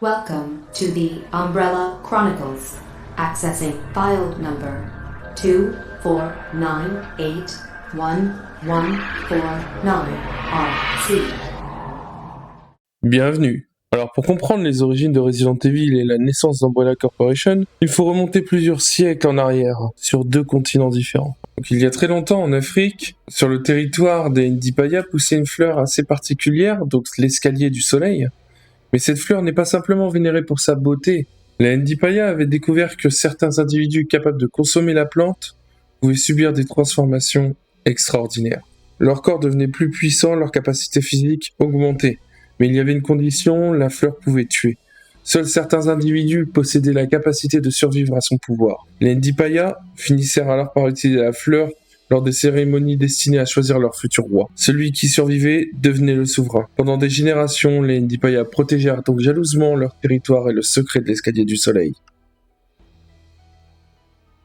Welcome to the Umbrella Chronicles. Accessing file number 249811149RC. Bienvenue. Alors pour comprendre les origines de Resident Evil et la naissance d'Umbrella Corporation, il faut remonter plusieurs siècles en arrière, sur deux continents différents. Donc il y a très longtemps en Afrique, sur le territoire des Ndipaya poussait une fleur assez particulière, donc l'escalier du soleil. Mais cette fleur n'est pas simplement vénérée pour sa beauté. Les Ndipaya avaient découvert que certains individus capables de consommer la plante pouvaient subir des transformations extraordinaires. Leur corps devenait plus puissant, leur capacité physique augmentait. Mais il y avait une condition, la fleur pouvait tuer. Seuls certains individus possédaient la capacité de survivre à son pouvoir. Les Ndipaya finissèrent alors par utiliser la fleur lors des cérémonies destinées à choisir leur futur roi. Celui qui survivait devenait le souverain. Pendant des générations, les Ndipaya protégèrent donc jalousement leur territoire et le secret de l'escalier du soleil.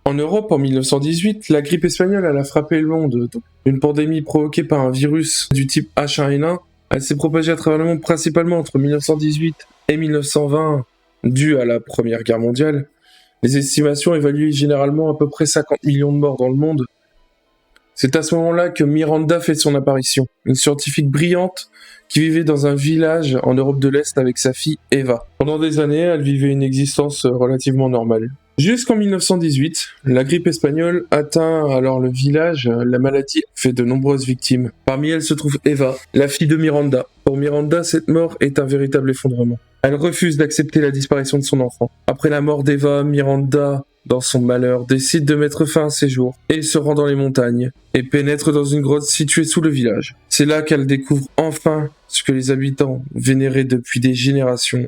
En Europe, en 1918, la grippe espagnole a frappé le monde. Une pandémie provoquée par un virus du type H1N1, elle s'est propagée à travers le monde principalement entre 1918 et 1920, due à la Première Guerre mondiale. Les estimations évaluent généralement à peu près 50 millions de morts dans le monde. C'est à ce moment-là que Miranda fait son apparition, une scientifique brillante qui vivait dans un village en Europe de l'Est avec sa fille Eva. Pendant des années, elle vivait une existence relativement normale. Jusqu'en 1918, la grippe espagnole atteint alors le village, la maladie fait de nombreuses victimes. Parmi elles se trouve Eva, la fille de Miranda. Pour Miranda, cette mort est un véritable effondrement. Elle refuse d'accepter la disparition de son enfant. Après la mort d'Eva, Miranda, dans son malheur, décide de mettre fin à ses jours et se rend dans les montagnes et pénètre dans une grotte située sous le village. C'est là qu'elle découvre enfin ce que les habitants vénéraient depuis des générations,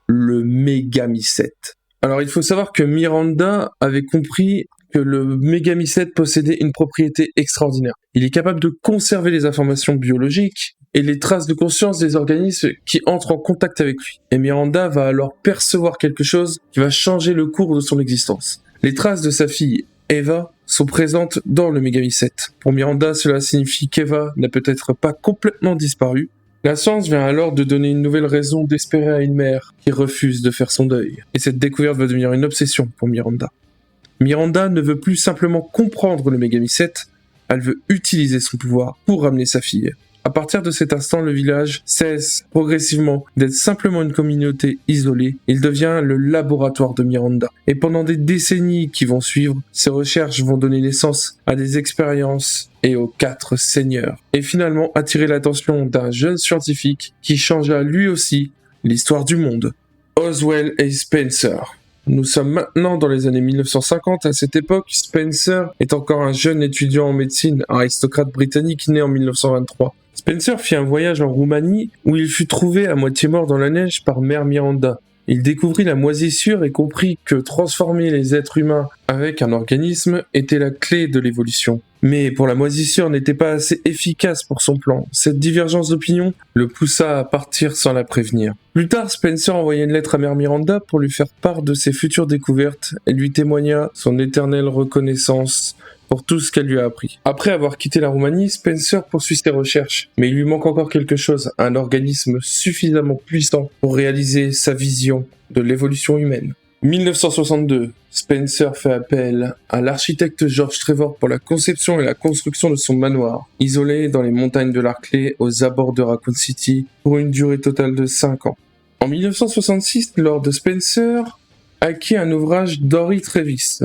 le Mégamycète. Alors il faut savoir que Miranda avait compris que le Mégamycète possédait une propriété extraordinaire. Il est capable de conserver les informations biologiques et les traces de conscience des organismes qui entrent en contact avec lui. Et Miranda va alors percevoir quelque chose qui va changer le cours de son existence. Les traces de sa fille, Eva, sont présentes dans le Mégamycète. Pour Miranda, cela signifie qu'Eva n'a peut-être pas complètement disparu. La science vient alors de donner une nouvelle raison d'espérer à une mère qui refuse de faire son deuil. Et cette découverte va devenir une obsession pour Miranda. Miranda ne veut plus simplement comprendre le Mégamycète, elle veut utiliser son pouvoir pour ramener sa fille. À partir de cet instant, le village cesse progressivement d'être simplement une communauté isolée. Il devient le laboratoire de Miranda. Et pendant des décennies qui vont suivre, ces recherches vont donner naissance à des expériences et aux 4 seigneurs. Et finalement attirer l'attention d'un jeune scientifique qui changea lui aussi l'histoire du monde. Oswald A. Spencer. Nous sommes maintenant dans les années 1950. À cette époque, Spencer est encore un jeune étudiant en médecine, aristocrate britannique né en 1923. Spencer fit un voyage en Roumanie où il fut trouvé à moitié mort dans la neige par Mère Miranda. Il découvrit la moisissure et comprit que transformer les êtres humains avec un organisme était la clé de l'évolution. Mais pour la moisissure n'était pas assez efficace pour son plan. Cette divergence d'opinion le poussa à partir sans la prévenir. Plus tard, Spencer envoya une lettre à Mère Miranda pour lui faire part de ses futures découvertes et lui témoigna son éternelle reconnaissance pour tout ce qu'elle lui a appris. Après avoir quitté la Roumanie, Spencer poursuit ses recherches, mais il lui manque encore quelque chose, un organisme suffisamment puissant pour réaliser sa vision de l'évolution humaine. 1962, Spencer fait appel à l'architecte George Trevor pour la conception et la construction de son manoir, isolé dans les montagnes de l'Arklay aux abords de Raccoon City, pour une durée totale de 5 ans. En 1966, Lord Spencer acquit un ouvrage d'Henry Travis.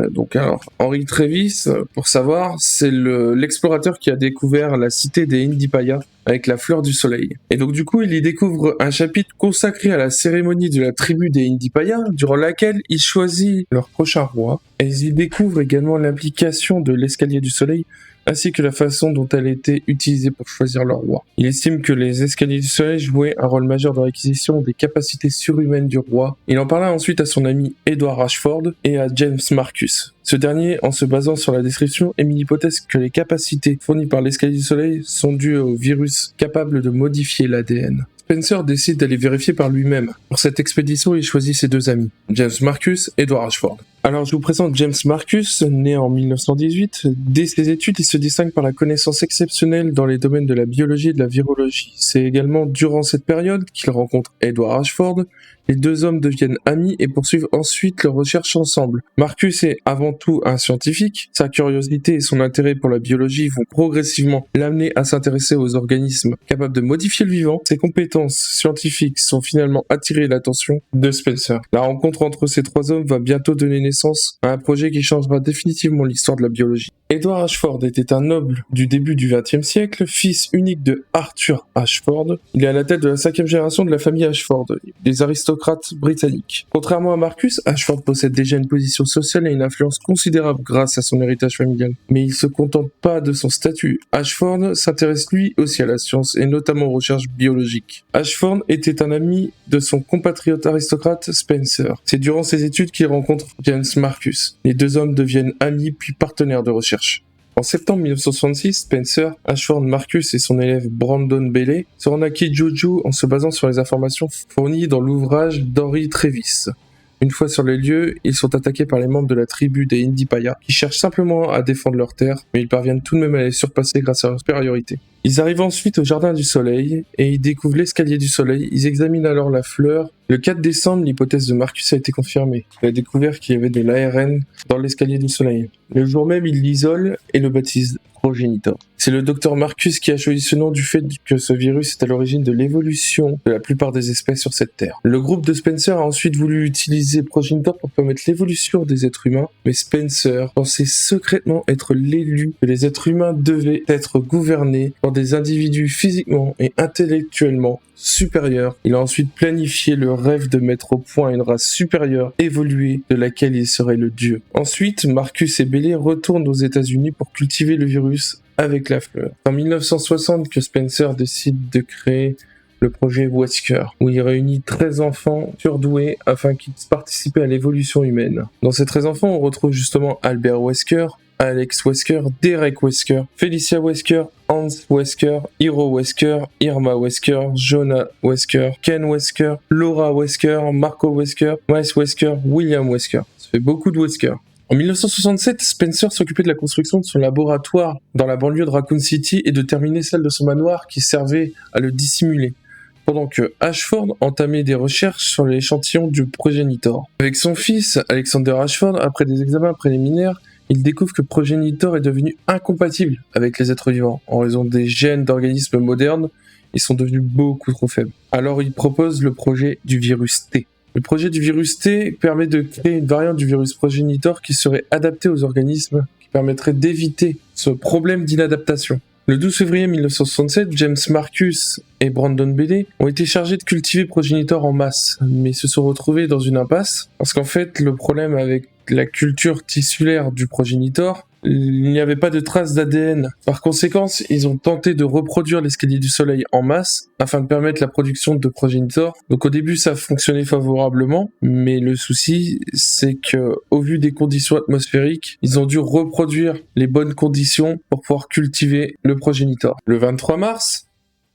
Henry Travis, pour savoir, c'est l'explorateur qui a découvert la cité des Ndipaya avec la fleur du soleil. Et donc du coup, il y découvre un chapitre consacré à la cérémonie de la tribu des Ndipaya, durant laquelle il choisit leur prochain roi. Et il y découvre également l'implication de l'escalier du soleil, ainsi que la façon dont elle était utilisée pour choisir leur roi. Il estime que les escaliers du soleil jouaient un rôle majeur dans l'acquisition des capacités surhumaines du roi. Il en parla ensuite à son ami Edward Ashford et à James Marcus. Ce dernier, en se basant sur la description, émet l'hypothèse que les capacités fournies par l'escalier du soleil sont dues au virus capable de modifier l'ADN. Spencer décide d'aller vérifier par lui-même. Pour cette expédition, il choisit ses 2 amis, James Marcus et Edward Ashford. Alors je vous présente James Marcus, né en 1918. Dès ses études, il se distingue par la connaissance exceptionnelle dans les domaines de la biologie et de la virologie. C'est également durant cette période qu'il rencontre Edward Ashford. Les deux hommes deviennent amis et poursuivent ensuite leurs recherches ensemble. Marcus est avant tout un scientifique. Sa curiosité et son intérêt pour la biologie vont progressivement l'amener à s'intéresser aux organismes capables de modifier le vivant. Ses compétences scientifiques sont finalement attirées l'attention de Spencer. La rencontre entre ces trois hommes va bientôt donner naissance à un projet qui changera définitivement l'histoire de la biologie. Edward Ashford était un noble du début du XXe siècle, fils unique de Arthur Ashford. Il est à la tête de la 5e génération de la famille Ashford, des aristocrates britanniques. Contrairement à Marcus, Ashford possède déjà une position sociale et une influence considérable grâce à son héritage familial. Mais il se contente pas de son statut. Ashford s'intéresse lui aussi à la science et notamment aux recherches biologiques. Ashford était un ami de son compatriote aristocrate Spencer. C'est durant ses études qu'il rencontre James Marcus. Les deux hommes deviennent amis puis partenaires de recherche. En septembre 1966, Spencer, Ashford, Marcus et son élève Brandon Bailey se rendent à Kijoju en se basant sur les informations fournies dans l'ouvrage d'Henry Travis. Une fois sur les lieux, ils sont attaqués par les membres de la tribu des Indipaya, qui cherchent simplement à défendre leur terre, mais ils parviennent tout de même à les surpasser grâce à leur supériorité. Ils arrivent ensuite au Jardin du Soleil, et ils découvrent l'escalier du Soleil. Ils examinent alors la fleur. Le 4 décembre, l'hypothèse de Marcus a été confirmée. Il a découvert qu'il y avait de l'ARN dans l'escalier du Soleil. Le jour même, il l'isole et le baptise Progenitor. C'est le docteur Marcus qui a choisi ce nom du fait que ce virus est à l'origine de l'évolution de la plupart des espèces sur cette terre. Le groupe de Spencer a ensuite voulu utiliser Progenitor pour permettre l'évolution des êtres humains, mais Spencer pensait secrètement être l'élu que les êtres humains devaient être gouvernés par des individus physiquement et intellectuellement supérieurs. Il a ensuite planifié le rêve de mettre au point une race supérieure, évoluée, de laquelle il serait le dieu. Ensuite, Marcus et Bailey retournent aux États-Unis pour cultiver le virus avec la fleur. C'est en 1960 que Spencer décide de créer le projet Wesker, où il réunit 13 enfants surdoués afin qu'ils participent à l'évolution humaine. Dans ces 13 enfants, on retrouve justement Albert Wesker, Alex Wesker, Derek Wesker, Felicia Wesker, Hans Wesker, Hiro Wesker, Irma Wesker, Jonah Wesker, Ken Wesker, Laura Wesker, Marco Wesker, Miles Wesker, William Wesker. Ça fait beaucoup de Wesker. En 1967, Spencer s'occupait de la construction de son laboratoire dans la banlieue de Raccoon City et de terminer celle de son manoir qui servait à le dissimuler, pendant que Ashford entamait des recherches sur l'échantillon du progénitor. Avec son fils, Alexander Ashford, après des examens préliminaires, il découvre que Progenitor est devenu incompatible avec les êtres vivants. En raison des gènes d'organismes modernes, ils sont devenus beaucoup trop faibles. Alors il propose le projet du virus T. Le projet du virus T permet de créer une variante du virus Progenitor qui serait adaptée aux organismes, qui permettrait d'éviter ce problème d'inadaptation. Le 12 février 1967, James Marcus et Brandon Bailey ont été chargés de cultiver Progenitor en masse, mais se sont retrouvés dans une impasse, parce qu'en fait, le problème avec la culture tissulaire du Progenitor, il n'y avait pas de traces d'ADN. Par conséquent, ils ont tenté de reproduire l'escalier du Soleil en masse afin de permettre la production de Progenitor. Donc au début, ça fonctionnait favorablement, mais le souci, c'est que au vu des conditions atmosphériques, ils ont dû reproduire les bonnes conditions pour pouvoir cultiver le Progenitor. Le 23 mars,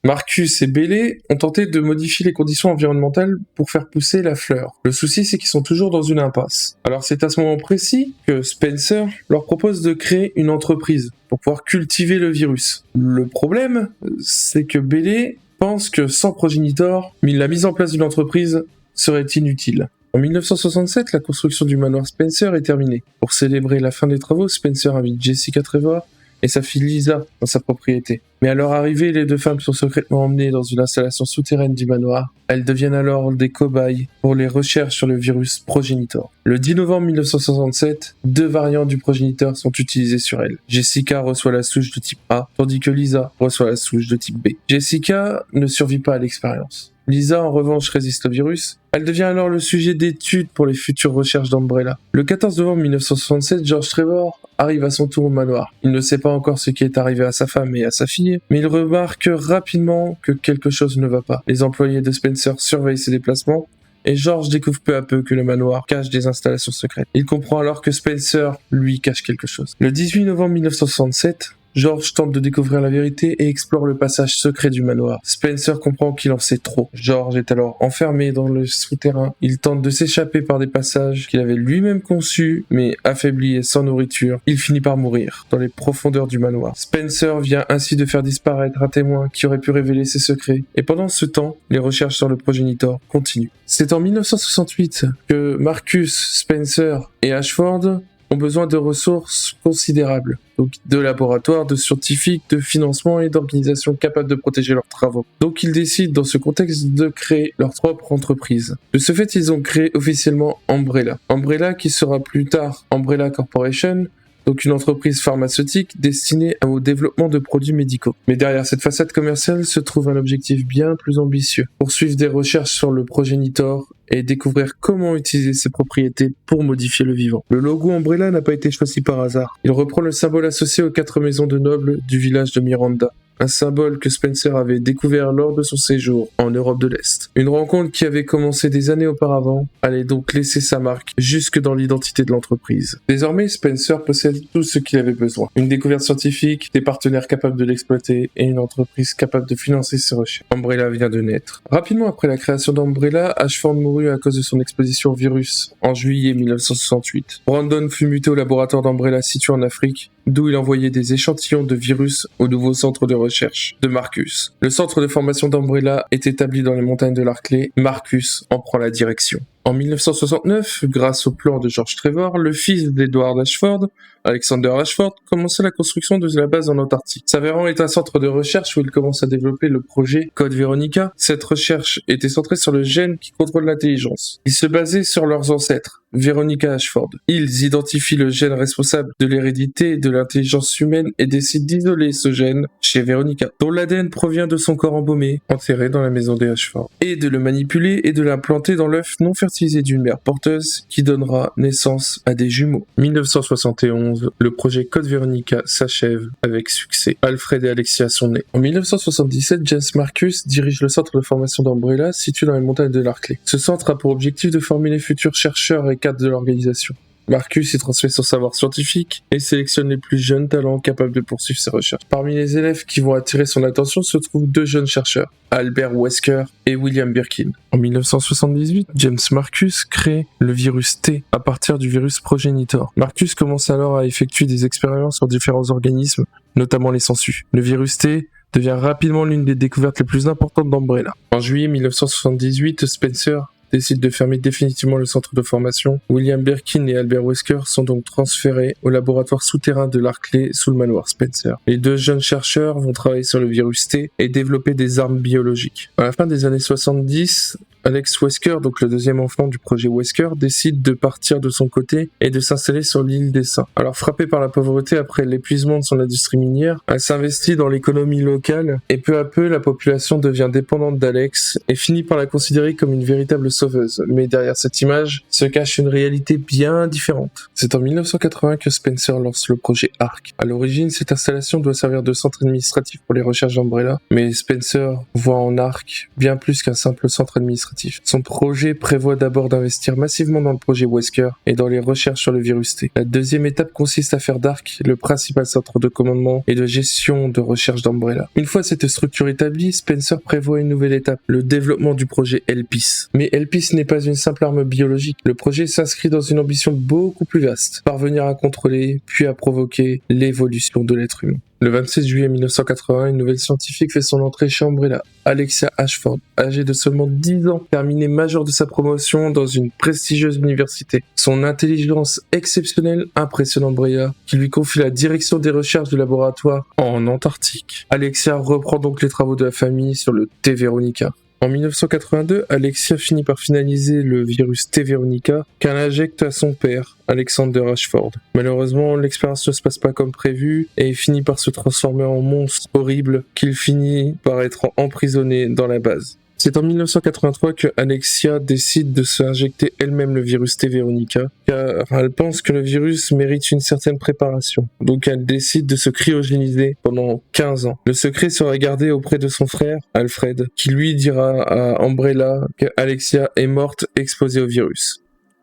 Marcus et Bailey ont tenté de modifier les conditions environnementales pour faire pousser la fleur. Le souci, c'est qu'ils sont toujours dans une impasse. Alors c'est à ce moment précis que Spencer leur propose de créer une entreprise pour pouvoir cultiver le virus. Le problème, c'est que Bailey pense que sans Progenitor, la mise en place d'une entreprise serait inutile. En 1967, la construction du manoir Spencer est terminée. Pour célébrer la fin des travaux, Spencer invite Jessica Trevor et sa fille Lisa dans sa propriété. Mais à leur arrivée, les deux femmes sont secrètement emmenées dans une installation souterraine du manoir. Elles deviennent alors des cobayes pour les recherches sur le virus Progenitor. Le 10 novembre 1967, 2 variantes du Progenitor sont utilisées sur elles. Jessica reçoit la souche de type A, tandis que Lisa reçoit la souche de type B. Jessica ne survit pas à l'expérience. Lisa, en revanche, résiste au virus. Elle devient alors le sujet d'étude pour les futures recherches d'Umbrella. Le 14 novembre 1967, George Trevor arrive à son tour au manoir. Il ne sait pas encore ce qui est arrivé à sa femme et à sa fille, mais il remarque rapidement que quelque chose ne va pas. Les employés de Spencer surveillent ses déplacements, et George découvre peu à peu que le manoir cache des installations secrètes. Il comprend alors que Spencer, lui, cache quelque chose. Le 18 novembre 1967, George tente de découvrir la vérité et explore le passage secret du manoir. Spencer comprend qu'il en sait trop. George est alors enfermé dans le souterrain. Il tente de s'échapper par des passages qu'il avait lui-même conçus, mais affaibli et sans nourriture, il finit par mourir dans les profondeurs du manoir. Spencer vient ainsi de faire disparaître un témoin qui aurait pu révéler ses secrets. Et pendant ce temps, les recherches sur le progénitor continuent. C'est en 1968 que Marcus, Spencer et Ashford ont besoin de ressources considérables, donc de laboratoires, de scientifiques, de financement et d'organisations capables de protéger leurs travaux. Donc ils décident dans ce contexte de créer leur propre entreprise. De ce fait, ils ont créé officiellement Umbrella. Umbrella qui sera plus tard Umbrella Corporation, donc une entreprise pharmaceutique destinée au développement de produits médicaux. Mais derrière cette façade commerciale se trouve un objectif bien plus ambitieux. Poursuivre des recherches sur le progénitor et découvrir comment utiliser ses propriétés pour modifier le vivant. Le logo Umbrella n'a pas été choisi par hasard. Il reprend le symbole associé aux 4 maisons de nobles du village de Miranda. Un symbole que Spencer avait découvert lors de son séjour en Europe de l'Est. Une rencontre qui avait commencé des années auparavant allait donc laisser sa marque jusque dans l'identité de l'entreprise. Désormais, Spencer possède tout ce qu'il avait besoin. Une découverte scientifique, des partenaires capables de l'exploiter et une entreprise capable de financer ses recherches. Umbrella vient de naître. Rapidement après la création d'Umbrella, Ashford mourut à cause de son exposition au virus en juillet 1968. Brandon fut muté au laboratoire d'Umbrella situé en Afrique, d'où il envoyait des échantillons de virus au nouveau centre de recherche de Marcus. Le centre de formation d'Umbrella est établi dans les montagnes de l'Arklay. Marcus en prend la direction. En 1969, grâce au plan de George Trevor, le fils d'Edward Ashford, Alexander Ashford, commença la construction de la base en Antarctique. S'avérant est un centre de recherche où il commence à développer le projet Code Veronica. Cette recherche était centrée sur le gène qui contrôle l'intelligence. Il se basait sur leurs ancêtres, Veronica Ashford. Ils identifient le gène responsable de l'hérédité de l'intelligence humaine et décident d'isoler ce gène chez Veronica, dont l'ADN provient de son corps embaumé, enterré dans la maison des Ashford, et de le manipuler et de l'implanter dans l'œuf non fertilisé d'une mère porteuse qui donnera naissance à des jumeaux. 1971, le projet Code Veronica s'achève avec succès. Alfred et Alexia sont nés. En 1977, James Marcus dirige le centre de formation d'Umbrella situé dans les montagnes de l'Arklay. Ce centre a pour objectif de former les futurs chercheurs et cadres de l'organisation. Marcus y transmet son savoir scientifique et sélectionne les plus jeunes talents capables de poursuivre ses recherches. Parmi les élèves qui vont attirer son attention se trouvent 2 jeunes chercheurs, Albert Wesker et William Birkin. En 1978, James Marcus crée le virus T à partir du virus progénitor. Marcus commence alors à effectuer des expériences sur différents organismes, notamment les sangsues. Le virus T devient rapidement l'une des découvertes les plus importantes d'Umbrella. En juillet 1978, Spencer décide de fermer définitivement le centre de formation. William Birkin et Albert Wesker sont donc transférés au laboratoire souterrain de l'Arklay sous le manoir Spencer. Les 2 jeunes chercheurs vont travailler sur le virus T et développer des armes biologiques. À la fin des années 70, Alex Wesker, donc le deuxième enfant du projet Wesker, décide de partir de son côté et de s'installer sur l'île des Saints. Alors frappée par la pauvreté après l'épuisement de son industrie minière, elle s'investit dans l'économie locale et peu à peu la population devient dépendante d'Alex et finit par la considérer comme une véritable sauveuse. Mais derrière cette image se cache une réalité bien différente. C'est en 1980 que Spencer lance le projet ARC. À l'origine, cette installation doit servir de centre administratif pour les recherches d'Umbrella, mais Spencer voit en ARC bien plus qu'un simple centre administratif. Son projet prévoit d'abord d'investir massivement dans le projet Wesker et dans les recherches sur le virus T. La deuxième étape consiste à faire d'ARC le principal centre de commandement et de gestion de recherche d'Umbrella. Une fois cette structure établie, Spencer prévoit une nouvelle étape, le développement du projet ELPIS. Mais ELPIS n'est pas une simple arme biologique. Le projet s'inscrit dans une ambition beaucoup plus vaste, parvenir à contrôler puis à provoquer l'évolution de l'être humain. Le 26 juillet 1980, une nouvelle scientifique fait son entrée chez Umbrella, Alexia Ashford, âgée de seulement 10 ans, terminée majeure de sa promotion dans une prestigieuse université. Son intelligence exceptionnelle impressionne Umbrella, qui lui confie la direction des recherches du laboratoire en Antarctique. Alexia reprend donc les travaux de la famille sur le T. Veronica. En 1982, Alexia finit par finaliser le virus T. Veronica qu'elle injecte à son père, Alexander Ashford. Malheureusement, l'expérience ne se passe pas comme prévu et finit par se transformer en monstre horrible qu'il finit par être emprisonné dans la base. C'est en 1983 que Alexia décide de se injecter elle-même le virus T. Veronica, car elle pense que le virus mérite une certaine préparation. Donc elle décide de se cryogéniser pendant 15 ans. Le secret sera gardé auprès de son frère, Alfred, qui lui dira à Umbrella que Alexia est morte exposée au virus.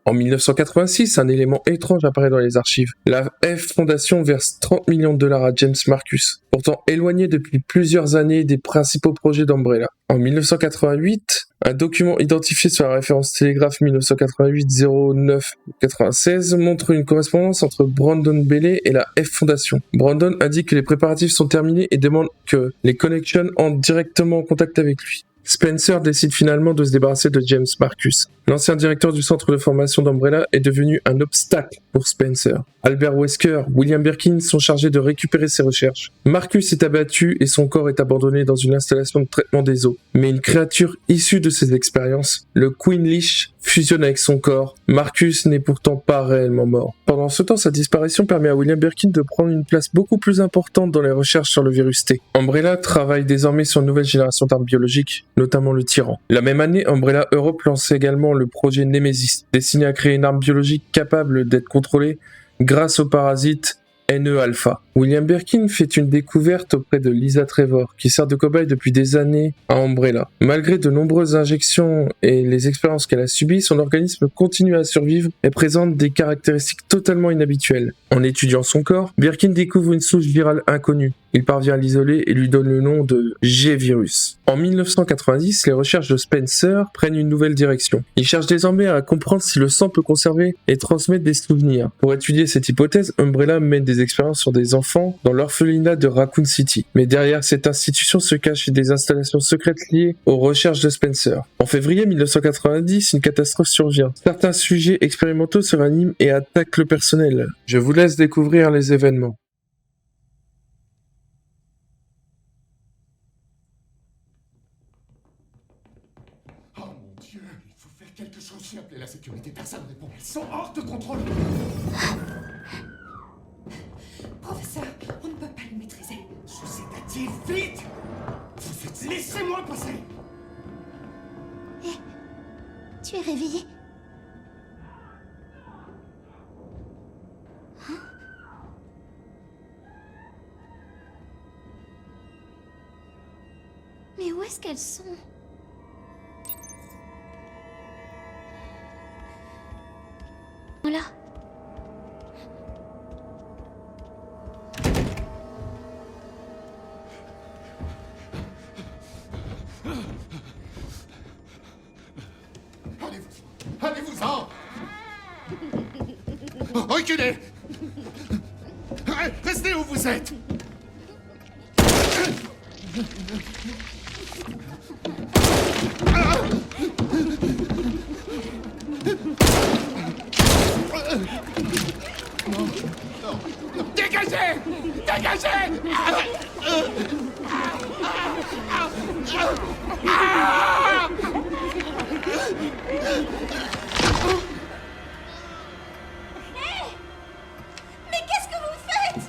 En 1986, un élément étrange apparaît dans les archives. La F Foundation verse 30 millions de dollars à James Marcus, pourtant éloigné depuis plusieurs années des principaux projets d'Umbrella. En 1988, un document identifié sur la référence télégraphe 1988-09-96 montre une correspondance entre Brandon Bailey et la F Foundation. Brandon indique que les préparatifs sont terminés et demande que les Connections entrent directement en contact avec lui. Spencer décide finalement de se débarrasser de James Marcus. L'ancien directeur du centre de formation d'Umbrella est devenu un obstacle pour Spencer. Albert Wesker, William Birkin sont chargés de récupérer ses recherches. Marcus est abattu et son corps est abandonné dans une installation de traitement des eaux. Mais une créature issue de ses expériences, le Queen Lich, fusionne avec son corps. Marcus n'est pourtant pas réellement mort. Pendant ce temps, sa disparition permet à William Birkin de prendre une place beaucoup plus importante dans les recherches sur le virus T. Umbrella travaille désormais sur une nouvelle génération d'armes biologiques, notamment le Tyran. La même année, Umbrella Europe lance également le projet Nemesis, destiné à créer une arme biologique capable d'être contrôlée grâce au parasite NE-alpha. William Birkin fait une découverte auprès de Lisa Trevor, qui sert de cobaye depuis des années à Umbrella. Malgré de nombreuses injections et les expériences qu'elle a subies, son organisme continue à survivre et présente des caractéristiques totalement inhabituelles. En étudiant son corps, Birkin découvre une souche virale inconnue. Il parvient à l'isoler et lui donne le nom de G-virus. En 1990, les recherches de Spencer prennent une nouvelle direction. Il cherche désormais à comprendre si le sang peut conserver et transmettre des souvenirs. Pour étudier cette hypothèse, Umbrella mène des expériences sur des enfants dans l'orphelinat de Raccoon City. Mais derrière cette institution se cachent des installations secrètes liées aux recherches de Spencer. En février 1990, une catastrophe survient. Certains sujets expérimentaux se raniment et attaquent le personnel. Je vous laisse découvrir les événements. Quelque chose, j'ai appelé la sécurité, personne ne répond. Ils sont hors de contrôle. Professeur, on ne peut pas les maîtriser. Je vous ai dit, vite. Vous êtes... Laissez-moi passer. Hé, tu es réveillé? Hein? Mais où est-ce qu'elles sont? Voilà. Allez-vous-en. Reculez. Restez où vous êtes. Dégagez! Dégagez! Mais qu'est-ce que vous faites?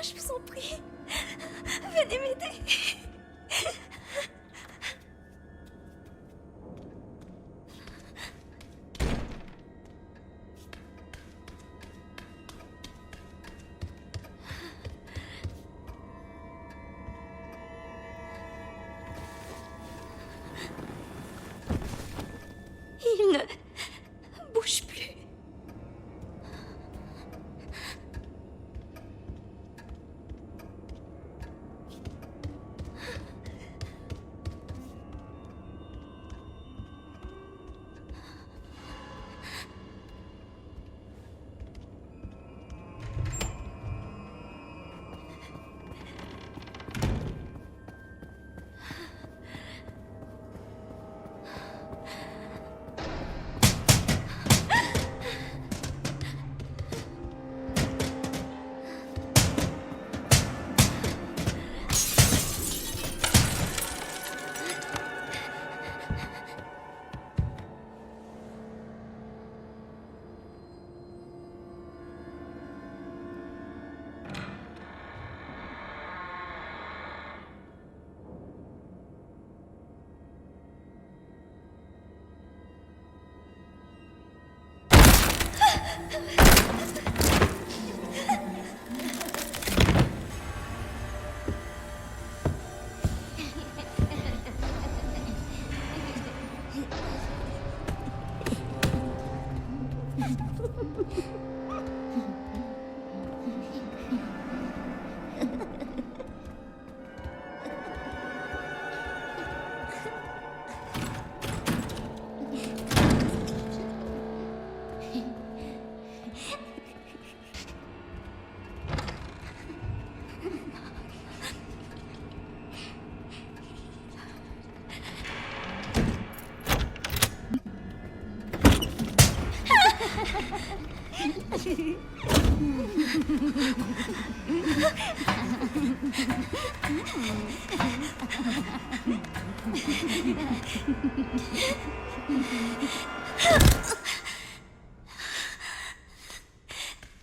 Je vous en prie, venez m'aider. Il ne bouge plus.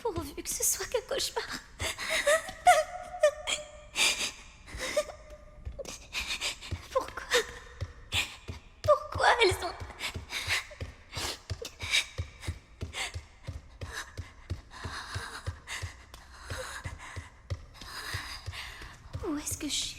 Pourvu que ce soit qu'un cauchemar. Pourquoi elles ont... Où est-ce que je suis?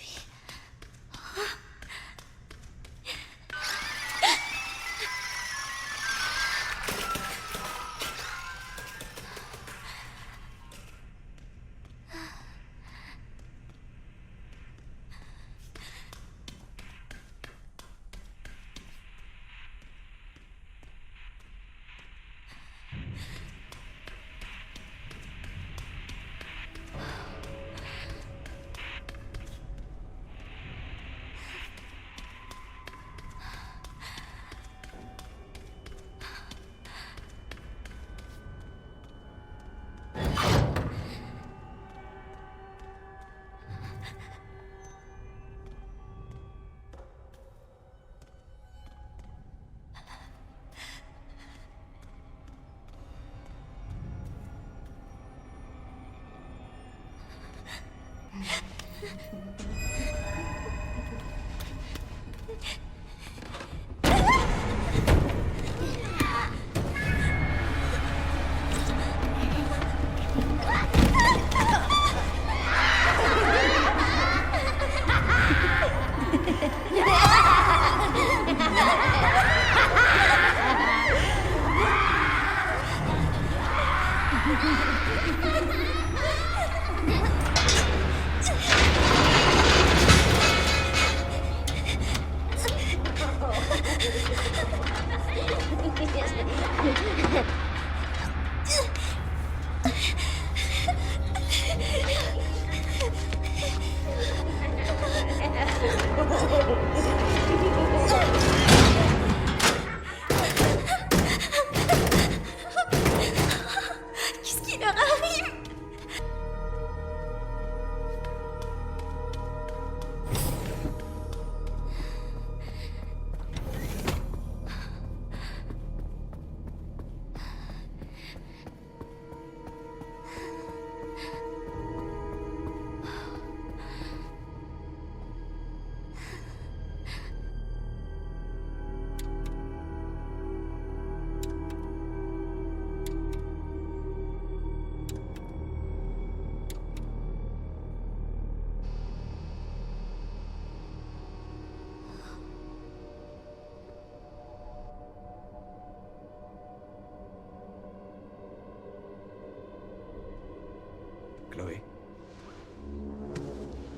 Chloé.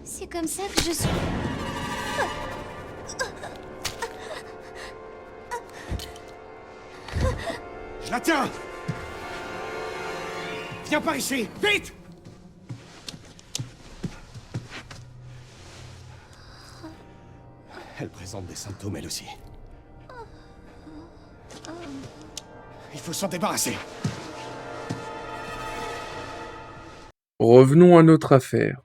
C'est comme ça que je suis. Je la tiens! Viens par ici! Vite! Elle présente des symptômes, elle aussi. Il faut s'en débarrasser. Revenons à notre affaire.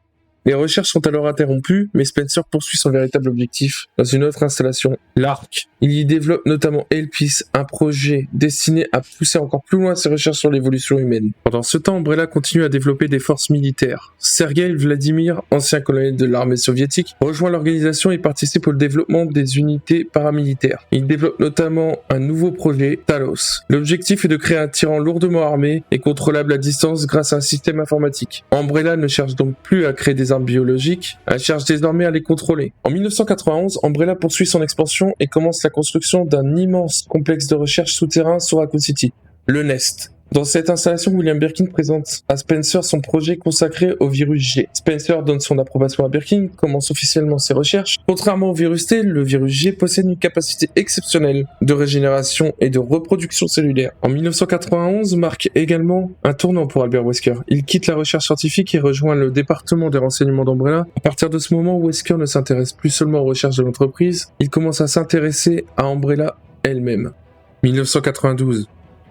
Les recherches sont alors interrompues, mais Spencer poursuit son véritable objectif dans une autre installation, l'Ark. Il y développe notamment Elpis, un projet destiné à pousser encore plus loin ses recherches sur l'évolution humaine. Pendant ce temps, Umbrella continue à développer des forces militaires. Sergei Vladimir, ancien colonel de l'armée soviétique, rejoint l'organisation et participe au développement des unités paramilitaires. Il développe notamment un nouveau projet, Talos. L'objectif est de créer un tyran lourdement armé et contrôlable à distance grâce à un système informatique. Umbrella ne cherche donc plus à créer des armes biologiques, elle cherche désormais à les contrôler. En 1991, Umbrella poursuit son expansion et commence la construction d'un immense complexe de recherche souterrain sur Raccoon City, le Nest. Dans cette installation, William Birkin présente à Spencer son projet consacré au virus G. Spencer donne son approbation à Birkin, commence officiellement ses recherches. Contrairement au virus T, le virus G possède une capacité exceptionnelle de régénération et de reproduction cellulaire. En 1991 marque également un tournant pour Albert Wesker. Il quitte la recherche scientifique et rejoint le département des renseignements d'Umbrella. À partir de ce moment, Wesker ne s'intéresse plus seulement aux recherches de l'entreprise, il commence à s'intéresser à Umbrella elle-même. 1992.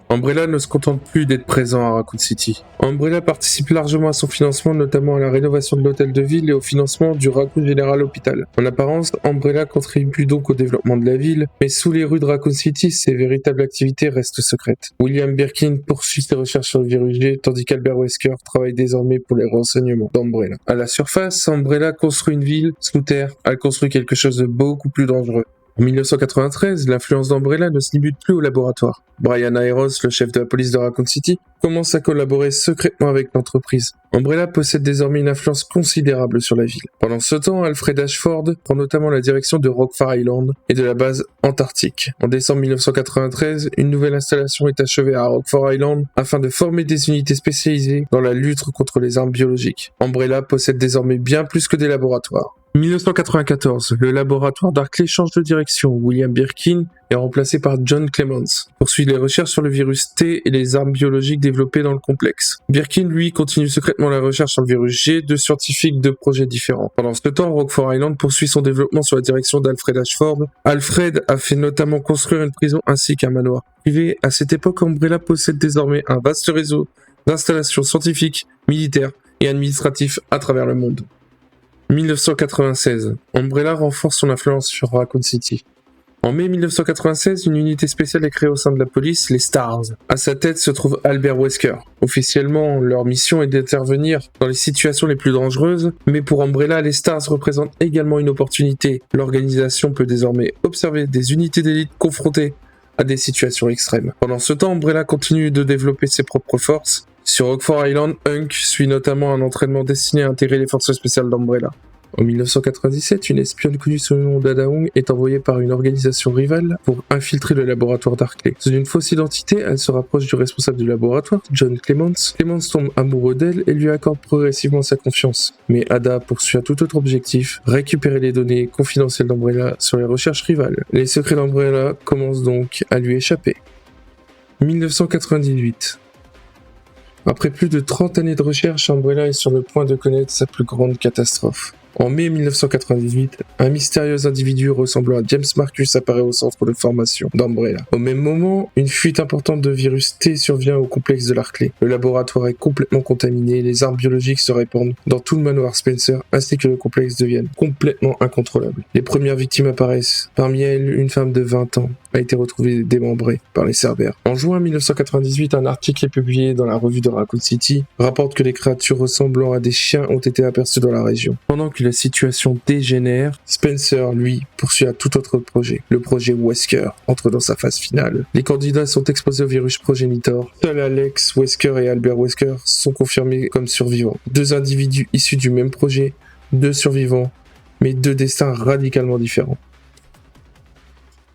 Umbrella ne se contente plus d'être présent à Raccoon City. Umbrella participe largement à son financement, notamment à la rénovation de l'hôtel de ville et au financement du Raccoon General Hospital. En apparence, Umbrella contribue donc au développement de la ville, mais sous les rues de Raccoon City, ses véritables activités restent secrètes. William Birkin poursuit ses recherches sur le virus G, tandis qu'Albert Wesker travaille désormais pour les renseignements d'Umbrella. À la surface, Umbrella construit une ville, sous terre, elle construit quelque chose de beaucoup plus dangereux. En 1993, l'influence d'Umbrella ne se limite plus au laboratoire. Brian Aeros, le chef de la police de Raccoon City, commence à collaborer secrètement avec l'entreprise. Umbrella possède désormais une influence considérable sur la ville. Pendant ce temps, Alfred Ashford prend notamment la direction de Rockford Island et de la base antarctique. En décembre 1993, une nouvelle installation est achevée à Rockford Island afin de former des unités spécialisées dans la lutte contre les armes biologiques. Umbrella possède désormais bien plus que des laboratoires. 1994, le laboratoire d'Arkley change de direction. William Birkin est remplacé par John Clements, poursuit les recherches sur le virus T et les armes biologiques développées dans le complexe. Birkin, lui, continue secrètement la recherche sur le virus G, deux scientifiques de projets différents. Pendant ce temps, Rockford Island poursuit son développement sous la direction d'Alfred Ashford. Alfred a fait notamment construire une prison ainsi qu'un manoir privé. À cette époque, Umbrella possède désormais un vaste réseau d'installations scientifiques, militaires et administratifs à travers le monde. 1996, Umbrella renforce son influence sur Raccoon City. En mai 1996, une unité spéciale est créée au sein de la police, les Stars. À sa tête se trouve Albert Wesker. Officiellement, leur mission est d'intervenir dans les situations les plus dangereuses, mais pour Umbrella, les Stars représentent également une opportunité. L'organisation peut désormais observer des unités d'élite confrontées à des situations extrêmes. Pendant ce temps, Umbrella continue de développer ses propres forces. Sur Rockford Island, Hunk suit notamment un entraînement destiné à intégrer les forces spéciales d'Umbrella. En 1997, une espionne connue sous le nom d'Ada Hong est envoyée par une organisation rivale pour infiltrer le laboratoire d'Arkley. Sous une fausse identité, elle se rapproche du responsable du laboratoire, John Clements. Clements tombe amoureux d'elle et lui accorde progressivement sa confiance. Mais Ada poursuit un tout autre objectif, récupérer les données confidentielles d'Umbrella sur les recherches rivales. Les secrets d'Umbrella commencent donc à lui échapper. 1998. Après plus de 30 années de recherche, Umbrella est sur le point de connaître sa plus grande catastrophe. En mai 1998, un mystérieux individu ressemblant à James Marcus apparaît au centre de formation d'Umbrella. Au même moment, une fuite importante de virus T survient au complexe de l'Arkley. Le laboratoire est complètement contaminé, les armes biologiques se répandent dans tout le manoir Spencer, ainsi que le complexe deviennent complètement incontrôlables. Les premières victimes apparaissent. Parmi elles, une femme de 20 ans a été retrouvée démembrée par les Cerbères. En juin 1998, un article est publié dans la revue de Raccoon City, rapporte que les créatures ressemblant à des chiens ont été aperçues dans la région. Pendant que la situation dégénère, Spencer, lui, poursuit un tout autre projet. Le projet Wesker entre dans sa phase finale. Les candidats sont exposés au virus progenitor. Seuls Alex Wesker et Albert Wesker sont confirmés comme survivants. Deux individus issus du même projet, deux survivants, mais deux destins radicalement différents.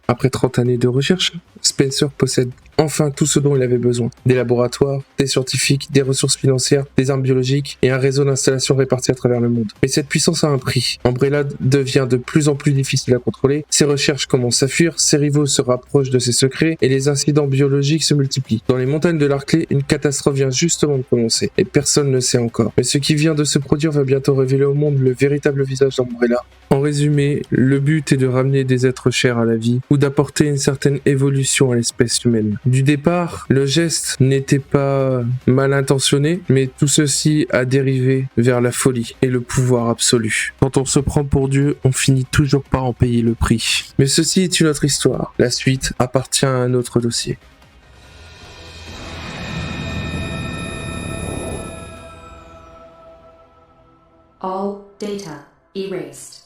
Après 30 années de recherche, Spencer possède enfin tout ce dont il avait besoin. Des laboratoires, des scientifiques, des ressources financières, des armes biologiques et un réseau d'installations répartis à travers le monde. Mais cette puissance a un prix. Umbrella devient de plus en plus difficile à contrôler, ses recherches commencent à fuir, ses rivaux se rapprochent de ses secrets et les incidents biologiques se multiplient. Dans les montagnes de l'Arclay, une catastrophe vient justement de commencer et personne ne sait encore. Mais ce qui vient de se produire va bientôt révéler au monde le véritable visage d'Umbrella. En résumé, le but est de ramener des êtres chers à la vie ou d'apporter une certaine évolution à l'espèce humaine. Du départ, le geste n'était pas mal intentionné, mais tout ceci a dérivé vers la folie et le pouvoir absolu. Quand on se prend pour Dieu, on finit toujours par en payer le prix. Mais ceci est une autre histoire. La suite appartient à un autre dossier. All data erased.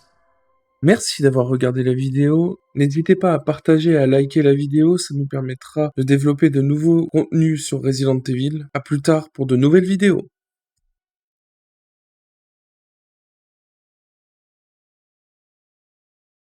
Merci d'avoir regardé la vidéo. N'hésitez pas à partager et à liker la vidéo, ça nous permettra de développer de nouveaux contenus sur Resident Evil. À plus tard pour de nouvelles vidéos.